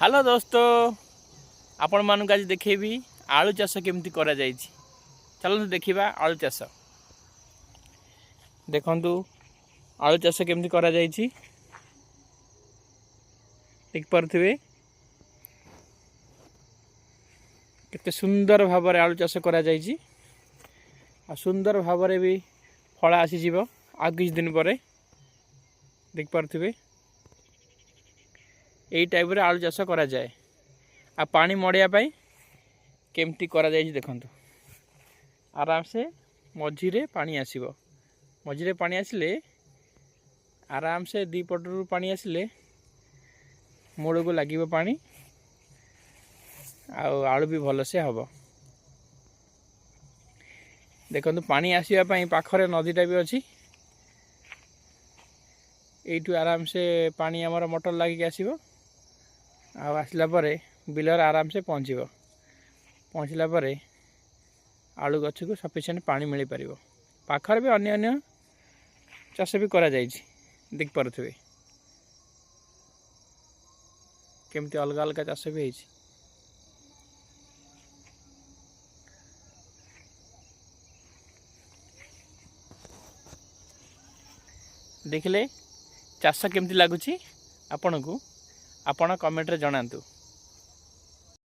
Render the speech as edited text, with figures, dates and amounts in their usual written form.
Hello दोस्तों, आपण मानक आज देखेबी आलू चाष केमती करा जायछि। चलନ୍ତୁ देखिबा आलू चाष। देखंतु आलू चाष केमती करा जायछि। देख पारथिबे केते सुंदर भाबरे आलू चाष करा जायछि। आ सुंदर भाबरे भी फल आसी जीवो आ किछ दिन परे। देख पारथिबे एई टाइप रे आलू चाष करा जाए। आ पानी मड़िया केमती करा जायछि देखंतु। आराम से मझिरे पानी आसीबो। मझिरे पानी आसिले आराम से दी पटरू पानी आसिले मूल को लागिबो पानी। आलू भी भल से हबो। देखंतु पानी आसीबा पई पाखरे नदीटा भी अछि। एइटू आराम से पानी हमर मोटर लागि आसीबो। आसला परे बिलर आराम से पहुँचला परे आलू गछ को सफिशिएंट पानी मिल पार। पाखर भी अन्य अन्य चाष भी करा जायछि। देख पारुथिबे केमती अलग अलग चाष भी होइछि। देखले चाष केमती लागुछि आपन को आपण कमेंट रे जणांतु।